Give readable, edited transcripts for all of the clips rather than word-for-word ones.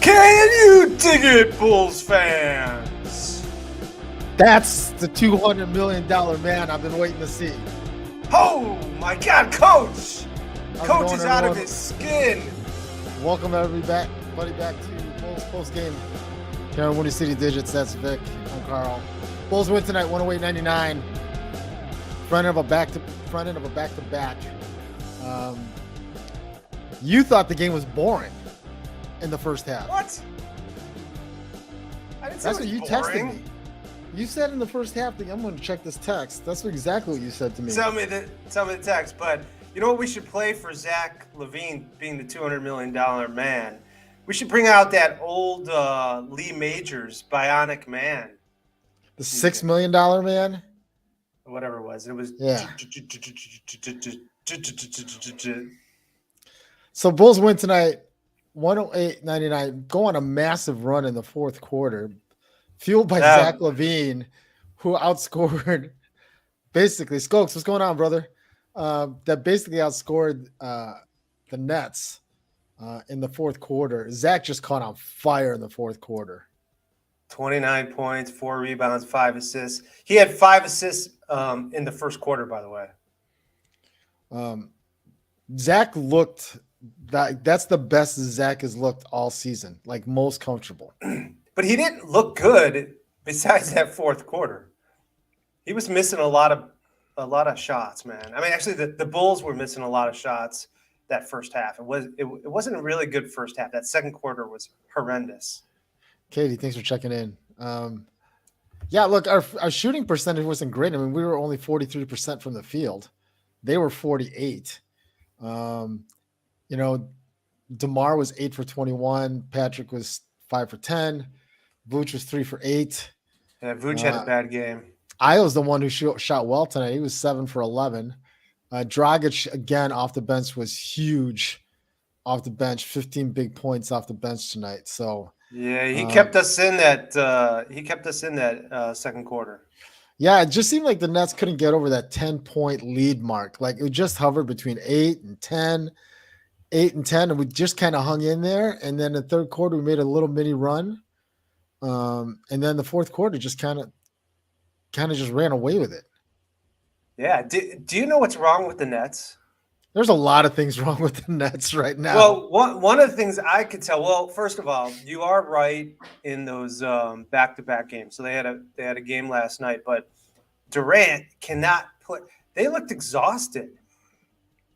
Can you dig it, Bulls fans? That's the $200 million man I've been waiting to see. Oh my God, Coach! How's Coach it is going, out of everyone? his skin. Welcome everybody back to Bulls Postgame. Here on Windy City Digits, that's Vic. I'm Carl. Bulls win tonight, 108-99. Front end of a back-to-back. You thought the game was boring in the first half. What? I didn't say That's it what you was texted boring. me. You said in the first half, I'm going to check this text. That's exactly what you said to me. Tell me the text. But you know what we should play for Zach LaVine being the $200 million man? We should bring out that old Lee Majors Bionic Man. The $6 million man? Whatever it was. It was. Yeah. So Bulls win tonight, 108-99. Go on a massive run in the fourth quarter, fueled by Zach LaVine, who outscored basically Skokes. What's going on, brother? That basically outscored the Nets in the fourth quarter. Zach just caught on fire in the fourth quarter. 29 points, 4 rebounds, 5 assists. He had 5 assists in the first quarter, by the way. Zach looked that's the best Zach has looked all season, like most comfortable. But he didn't look good besides that fourth quarter. He was missing a lot of shots, man. I mean, actually, the Bulls were missing a lot of shots that first half. It wasn't a really good first half. That second quarter was horrendous. Katie, thanks for checking in. Yeah, look, our shooting percentage wasn't great. I mean, we were only 43% from the field. They were 48. DeMar was 8 for 21. Patrick was 5 for 10. Vooch was 3 for 8. Yeah, Vooch had a bad game. I was the one who shot well tonight. He was 7 for 11. Dragic, again, off the bench was huge. Off the bench, 15 big points off the bench tonight. So yeah, he kept us in that. He kept us in that second quarter. Yeah, it just seemed like the Nets couldn't get over that 10-point lead mark. Like it just hovered between 8 and 10, and we just kind of hung in there. And then the third quarter, we made a little mini run. And then the fourth quarter just kind of just ran away with it. Yeah. Do you know what's wrong with the Nets? There's a lot of things wrong with the Nets right now. Well, one of the things I could tell. Well, first of all, you are right in those back-to-back games. So they had a game last night, but Durant cannot put. They looked exhausted.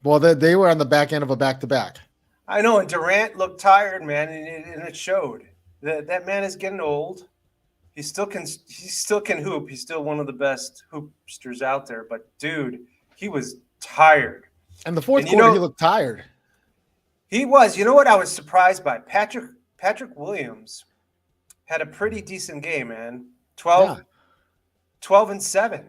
Well, they were on the back end of a back-to-back. I know, and Durant looked tired, man, and it showed. That man is getting old. He still can hoop. He's still one of the best hoopsters out there. But dude, he was tired. And the fourth quarter, he looked tired. He was. You know what I was surprised by? Patrick Williams had a pretty decent game, man. 12 and 7.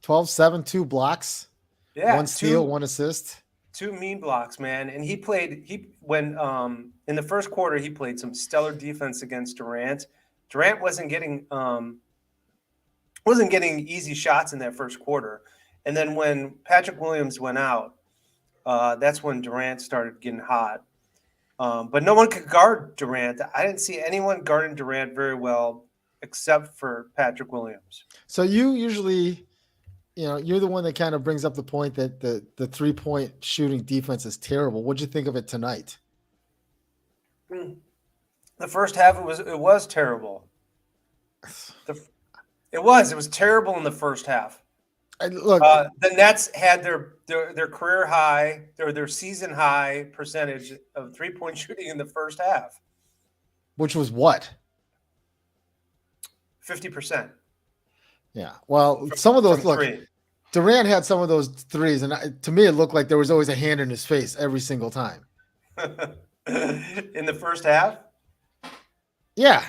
12-7, 2 blocks. Yeah. 1 steal, 1 assist. 2 mean blocks, man. And he in the first quarter, he played some stellar defense against Durant. Durant wasn't getting easy shots in that first quarter. And then when Patrick Williams went out, that's when Durant started getting hot. But no one could guard Durant. I didn't see anyone guarding Durant very well except for Patrick Williams. So you usually, you're the one that kind of brings up the point that the 3-point shooting defense is terrible. What'd you think of it tonight? The first half, it was terrible. It was terrible in the first half. Look, the Nets had their career high, their season high percentage of 3-point shooting in the first half. Which was what? 50%. Yeah. Well, some of those, look, Durant had some of those threes, and to me, it looked like there was always a hand in his face every single time. In the first half? Yeah.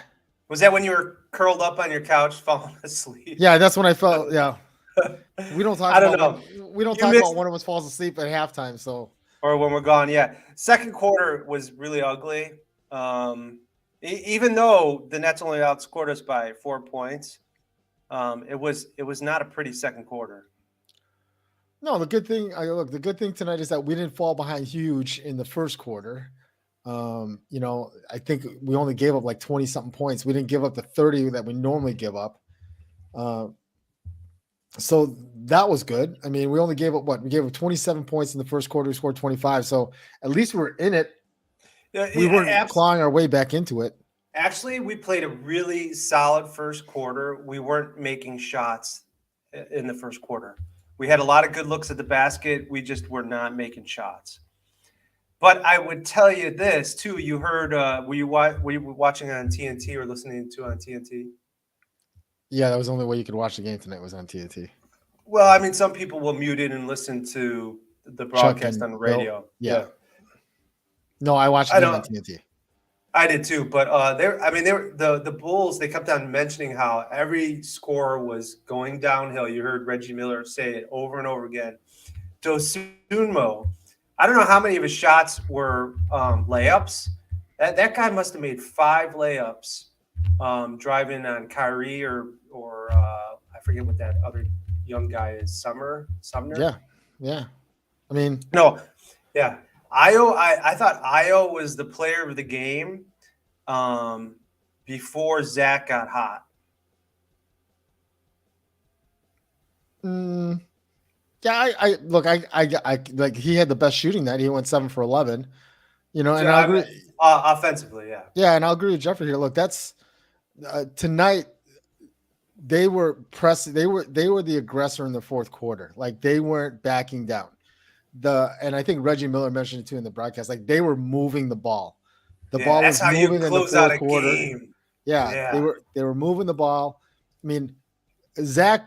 Was that when you were curled up on your couch falling asleep? Yeah, that's when I felt, yeah. We don't talk about one of us falls asleep at halftime, so. Or when we're gone, yeah. Second quarter was really ugly. Even though the Nets only outscored us by 4 points, it was not a pretty second quarter. No, the good thing tonight is that we didn't fall behind huge in the first quarter. I think we only gave up like 20 something points. We didn't give up the 30 that we normally give up. So that was good. I mean, we only gave up we gave up 27 points in the first quarter. We scored 25. So at least we were in it. We weren't clawing our way back into it. Actually, we played a really solid first quarter. We weren't making shots in the first quarter. We had a lot of good looks at the basket. We just were not making shots. But I would tell you this too. You heard? Were you watching on TNT or listening to on TNT? Yeah, that was the only way you could watch the game tonight was on TNT. Well, I mean, some people will mute it and listen to the broadcast on the radio. Yeah. No, I watched the game on TNT. I did too, but the Bulls. They kept on mentioning how every score was going downhill. You heard Reggie Miller say it over and over again. Dosunmu, I don't know how many of his shots were layups. That guy must have made 5 layups driving on Kyrie or I forget what that other young guy is. Sumner. Yeah. I mean, no, yeah. I thought Io was the player of the game before Zach got hot. Yeah, I like he had the best shooting night. He went 7 for 11. And I agree offensively, yeah. Yeah, and I'll agree with Jeffrey here. Look, that's tonight. They were pressing. They were the aggressor in the fourth quarter. Like they weren't backing down. And I think Reggie Miller mentioned it too in the broadcast. Like they were moving the ball. The ball was moving in the fourth quarter. Game. Yeah, they were moving the ball. I mean, Zach.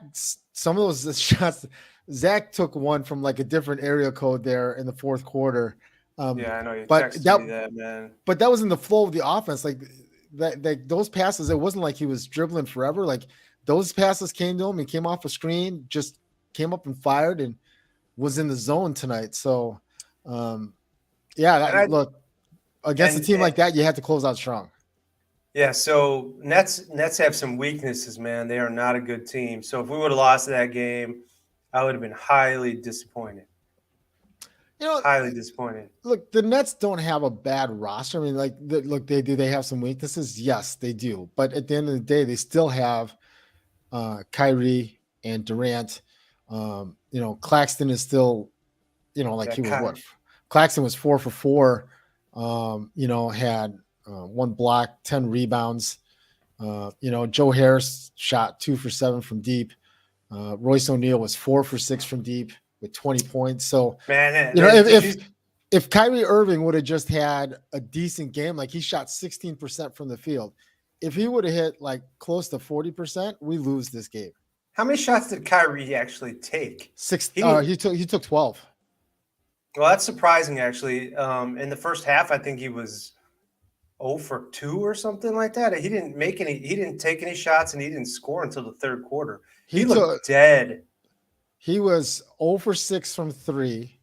Some of those shots. Zach took one from like a different area code there in the fourth quarter. I know you texted me that, man. But that was in the flow of the offense. Like those passes, it wasn't like he was dribbling forever. Like those passes came to him. He came off a screen, just came up and fired, and was in the zone tonight. So, look, against a team like that, you had to close out strong. Yeah, so Nets have some weaknesses, man. They are not a good team. So if we would have lost that game, I would have been highly disappointed. Highly disappointed. Look, the Nets don't have a bad roster. I mean, they have some weaknesses? Yes, they do. But at the end of the day, they still have Kyrie and Durant. Claxton is still, Claxton was 4 for 4. Had 1 block, 10 rebounds. Joe Harris shot 2 for 7 from deep. Royce O'Neal was 4 for 6 from deep with 20 points. So, man, if Kyrie Irving would have just had a decent game, like he shot 16% from the field, if he would have hit like close to 40%, we lose this game. How many shots did Kyrie actually take? 6. He took 12. Well, that's surprising, actually. In the first half, I think he was 0 for 2 or something like that. He didn't take any shots, and he didn't score until the third quarter. He looked dead. He was 0 for 6 from 3,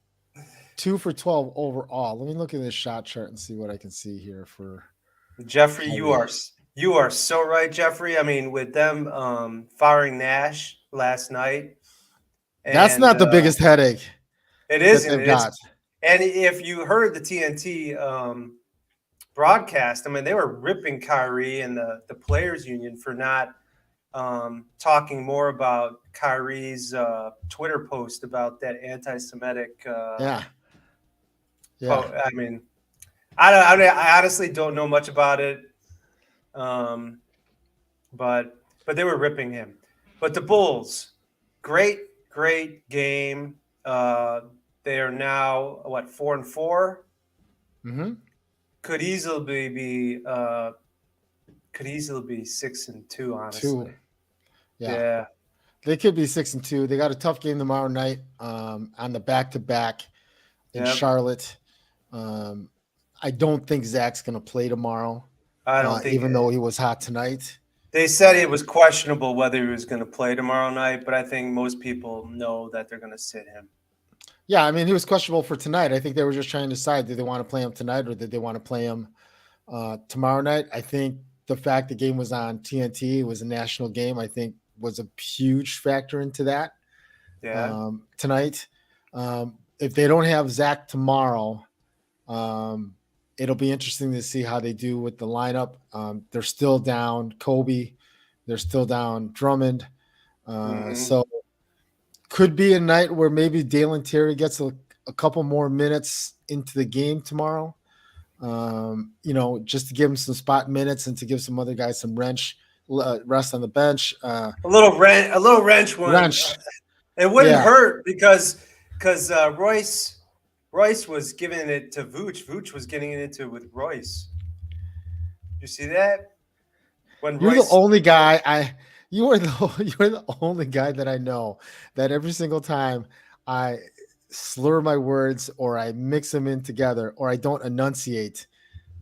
2 for 12 overall. Let me look at this shot chart and see what I can see here for Jeffrey. You are so right, Jeffrey. I mean, with them firing Nash last night, that's not the biggest headache. It isn't. And if you heard the TNT broadcast, I mean, they were ripping Kyrie and the players' union for not talking more about Kyrie's Twitter post about that anti-Semitic. Yeah. I mean, I honestly don't know much about it, but they were ripping him. But the Bulls, great game. They are now 4 and 4. Mm-hmm. Could easily be 6 and 2. Honestly, yeah. They could be 6 and 2. They got a tough game tomorrow night on the back-to-back in Charlotte. I don't think Zach's going to play tomorrow. I don't think, even though he was hot tonight. They said it was questionable whether he was going to play tomorrow night, but I think most people know that they're going to sit him. Yeah, I mean, he was questionable for tonight. I think they were just trying to decide, did they want to play him tonight or did they want to play him tomorrow night? I think the fact the game was on TNT, it was a national game, I think was a huge factor into that. Yeah. Tonight. If they don't have Zach tomorrow, It'll be interesting to see how they do with the lineup. They're still down Kobe. They're still down Drummond. Mhm. So could be a night where maybe Dalen Terry gets a couple more minutes into the game tomorrow. Just to give him some spot minutes and to give some other guys some rest on the bench. A little wrench one. Wrench, It wouldn't yeah, hurt because Royce was giving it to Vooch. Vooch was getting it into with Royce. You see that when you're the Royce? only guy you're the only guy that I know that every single time I slur my words or I mix them in together or I don't enunciate,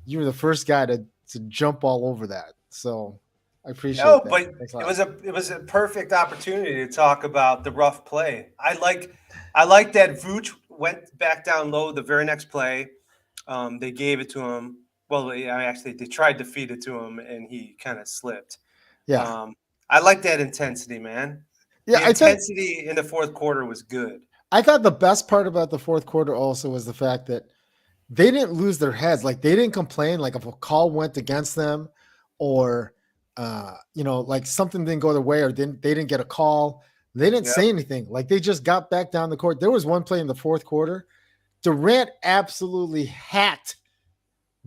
you were the first guy to jump all over that. So I appreciate No, that. but Thanks a it lot. was a perfect opportunity to talk about the rough play. I like that Vooch went back down low the very next play. They gave it to him. Well, actually they tried to feed it to him and he kind of slipped. Yeah. Um, I like that intensity, man. Yeah, The intensity in the fourth quarter was good. I thought the best part about the fourth quarter also was the fact that they didn't lose their heads. Like they didn't complain like if a call went against them or like something didn't go their way or they didn't get a call. They didn't Yep. say anything. Like they just got back down the court. There was one play in the fourth quarter. Durant absolutely hacked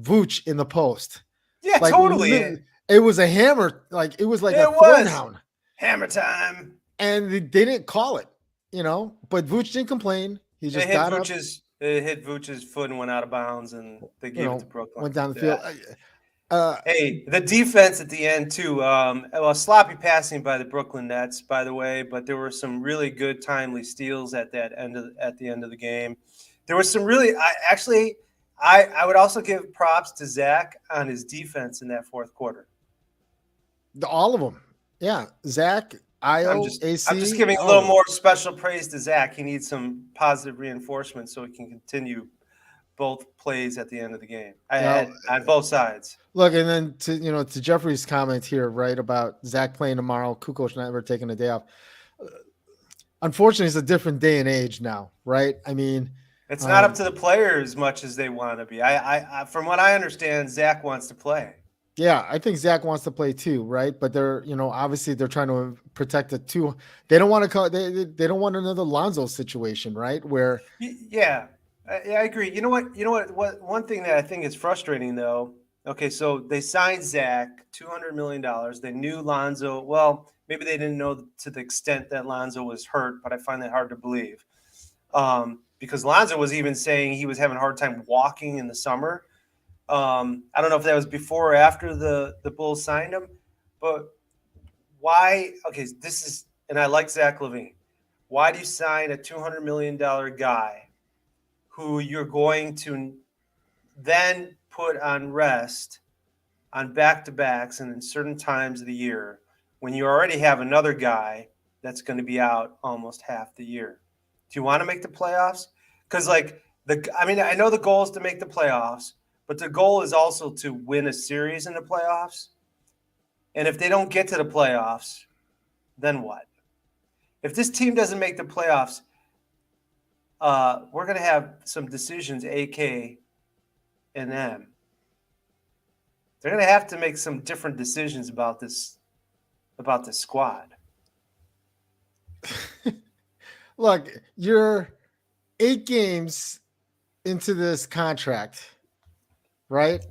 Vooch in the post. Yeah, Like totally. it was a hammer. Like it was like a It was throwdown. hammer time. And they didn't call it, but Vooch didn't complain. He just got up, It hit Vooch's foot and went out of bounds, and they gave it to Brooklyn. went down the Yeah. field. Uh, Hey, the defense at the end too. Sloppy passing by the Brooklyn Nets, by the way, but there were some really good timely steals at the end of the game. There was some really. I would also give props to Zach on his defense in that fourth quarter. all of them. Yeah. Zach, Io, I'm just AC, giving a all of little them. more special praise to Zach. He needs some positive reinforcement so he can continue both plays at the end of the game Now, on both sides. look, and then to Jeffrey's comment here, right, about Zach playing tomorrow, Kukoc never taking a day off. Unfortunately, it's a different day and age now, right? I mean, It's not up to the player as much as they want to be. From what I understand, Zach wants to play. yeah, I think Zach wants to play too, right? But they're, obviously they're trying to protect the two. They don't want to call. They don't want another Lonzo situation, right? Where Yeah, I agree. You know what? What one thing that I think is frustrating though. Okay, so they signed Zach $200 million. They knew Lonzo. Well, maybe they didn't know to the extent that Lonzo was hurt, but I find that hard to believe. Because Lonzo was even saying he was having a hard time walking in the summer. I don't know if that was before or after the Bulls signed him, but why? Okay, and I like Zach LaVine. Why do you sign a $200 million guy who you're going to then put on rest on back-to-backs and in certain times of the year when you already have another guy that's going to be out almost half the year? Do you want to make the playoffs? Because I know the goal is to make the playoffs, but the goal is also to win a series in the playoffs. And if they don't get to the playoffs, then what? If this team doesn't make the playoffs, we're going to have some decisions, AK and M. They're going to have to make some different decisions about this squad. look, you're 8 games into this contract, right?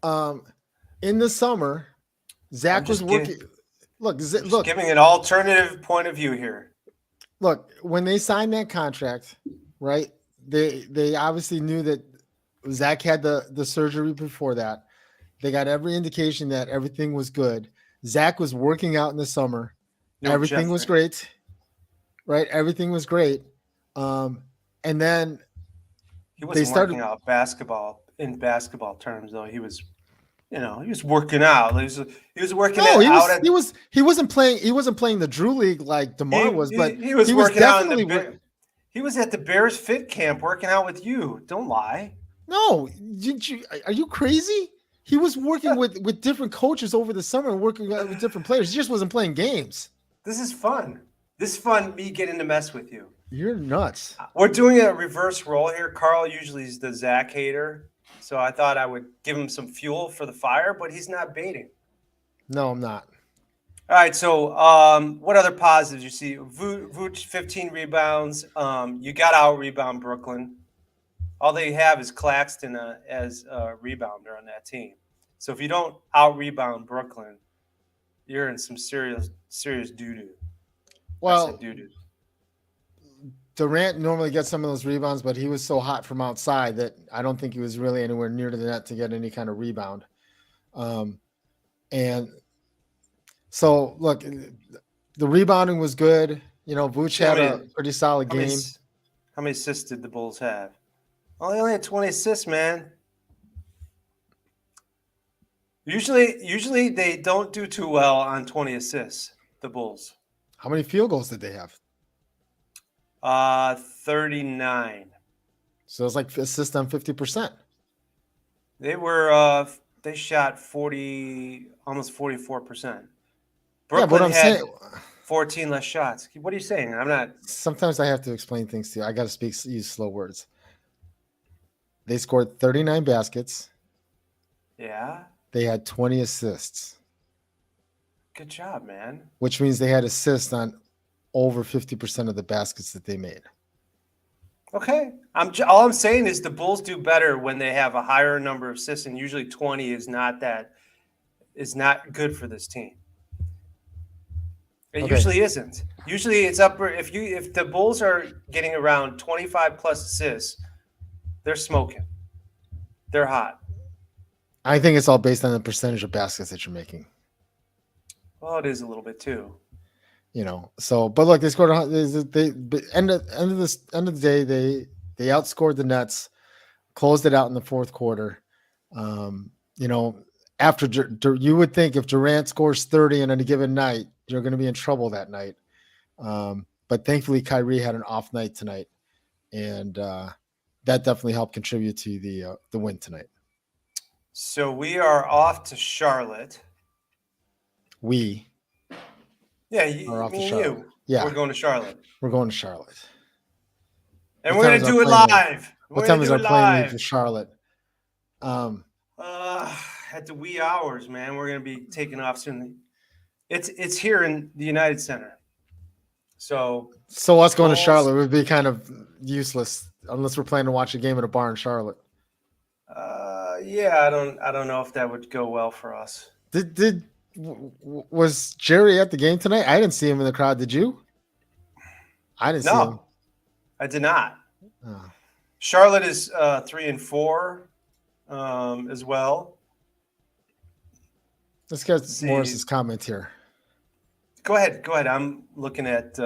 In the summer, Zach was working. Look, Giving an alternative point of view here. Look, when they signed that contract, right? They obviously knew that Zach had the surgery before that. They got every indication that everything was good. Zach was working out in the summer. Everything was great, right? Everything was great. And then he wasn't working out in basketball terms, though. He was, he was working out. He was working out. He wasn't playing. He wasn't playing the Drew League like DeMar was, but he was working out. He was at the Bears Fit Camp working out with you. Don't lie. No, are you crazy? He was working with different coaches over the summer and working with different players. He just wasn't playing games. This is fun. This is fun, me getting to mess with you. You're nuts. We're doing a reverse role here. Carl usually is the Zach hater. So I thought I would give him some fuel for the fire, but he's not baiting. No, I'm not. All right. So what other positives you see? Vooch, 15 rebounds. You got to out rebound Brooklyn. All they have is Claxton as a rebounder on that team. So if you don't out rebound Brooklyn, you're in some serious doo doo. I said Well, doo doo. Durant normally gets some of those rebounds, but he was so hot from outside that I don't think he was really anywhere near to the net to get any kind of rebound. And so, look, the rebounding was good. Vooch had a pretty solid game. How many assists did the Bulls have? Well, they only had 20 assists, man. Usually they don't do too well on 20 assists, the Bulls. How many field goals did they have? 39. So it's like assist on 50%. They shot 40, almost 44%. Brooklyn but I'm had saying 14 less shots. What are you saying? I'm not. Sometimes I have to explain things to you. I got to use slow words. They scored 39 baskets. Yeah. They had 20 assists. Good job, man. Which means they had assists on over 50% of the baskets that they made. Okay. All I'm saying is the Bulls do better when they have a higher number of assists, and usually 20 is not good for this team. It usually isn't. Usually it's upper. If the Bulls are getting around 25 plus assists, they're smoking. They're hot. I think it's all based on the percentage of baskets that you're making. Well, it is a little bit too. But look, they scored. End of the day, they outscored the Nets, closed it out in the fourth quarter. After you would think if Durant scores 30 on a given night, you're going to be in trouble that night. But thankfully, Kyrie had an off night tonight, and that definitely helped contribute to the win tonight. So we are off to Charlotte. Yeah, me and you. Yeah, we're going to Charlotte. We're going to Charlotte, and we're going to do it live. What time is our plane leave for Charlotte? At the wee hours, man. We're going to be taking off soon. It's here in the United Center. So us going to Charlotte would be kind of useless unless we're planning to watch a game at a bar in Charlotte. Yeah, I don't know if that would go well for us. Was Jerry at the game tonight? I didn't see him in the crowd. Did you? I didn't see him. I did not. Oh. Charlotte is 3-4 as well. Let's get Morris's comment here. Go ahead. I'm looking at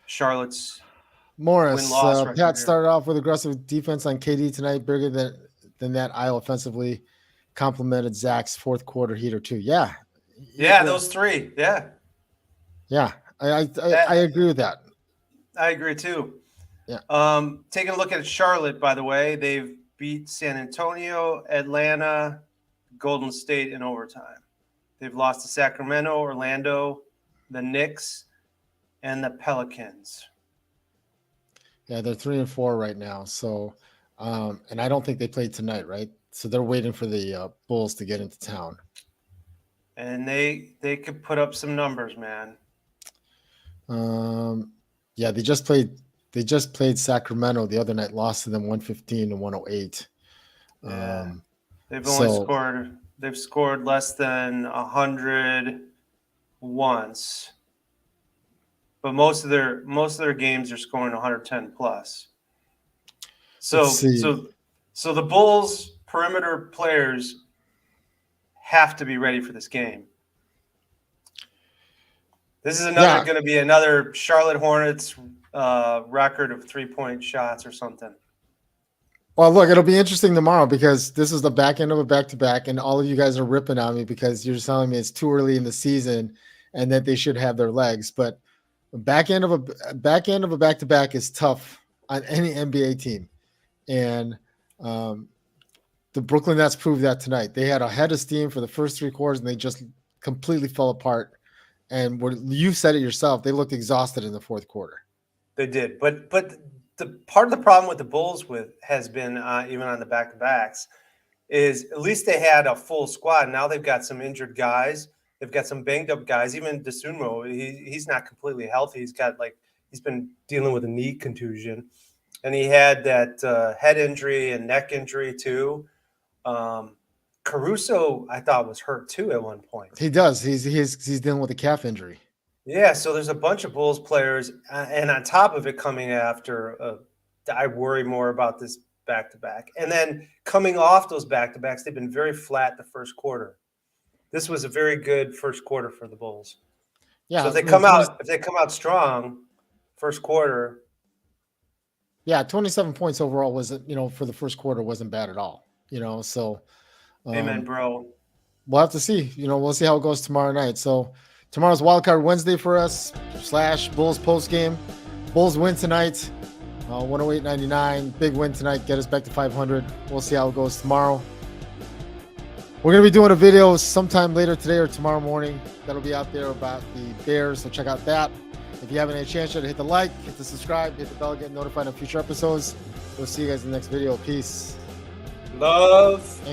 Charlotte's Morris. Pat started off with aggressive defense on KD tonight, bigger than that aisle offensively. Complimented Zach's fourth quarter heater too. Yeah, those three. Yeah, I agree with that. I agree too. Yeah. Taking a look at Charlotte, by the way, they've beat San Antonio, Atlanta, Golden State in overtime. They've lost to Sacramento, Orlando, the Knicks, and the Pelicans. Yeah, they're 3-4 right now. So, and I don't think they played tonight, right? So they're waiting for the Bulls to get into town. And they could put up some numbers, man. Yeah, they just played Sacramento the other night, lost to them 115-108. Yeah. They've scored less than 100 once. But most of their games are scoring 110 plus. So the Bulls perimeter players have to be ready for this game. This is going to be another Charlotte Hornets record of 3-point shots or something. Well, look, it'll be interesting tomorrow because this is the back end of a back-to-back, and all of you guys are ripping on me because you're telling me it's too early in the season and that they should have their legs. But back end of a back-to-back is tough on any NBA team, and the Brooklyn Nets proved that tonight. They had a head of steam for the first three quarters, and they just completely fell apart. And you said it yourself, they looked exhausted in the fourth quarter. They did, but the part of the problem with the Bulls has been even on the back-to-backs is at least they had a full squad. Now they've got some injured guys. They've got some banged up guys. Even DeSumo, he's not completely healthy. He's been dealing with a knee contusion, and he had that head injury and neck injury too. Caruso, I thought, was hurt too at one point. He does. He's dealing with a calf injury. Yeah, so there's a bunch of Bulls players, and on top of it, coming after, I worry more about this back-to-back. And then coming off those back-to-backs, they've been very flat the first quarter. This was a very good first quarter for the Bulls. Yeah. So if they come out strong, first quarter. Yeah, 27 points overall wasn't, for the first quarter wasn't bad at all. So Amen, bro. We'll have to see. We'll see how it goes tomorrow night. So tomorrow's Wildcard Wednesday for us / Bulls post game. Bulls win tonight, 108.99. Big win tonight. Get us back to 500. We'll see how it goes tomorrow. We're going to be doing a video sometime later today or tomorrow morning. That'll be out there about the Bears. So check out that. If you haven't had a chance yet, hit the like, hit the subscribe, hit the bell, get notified of future episodes. We'll see you guys in the next video. Peace. Love.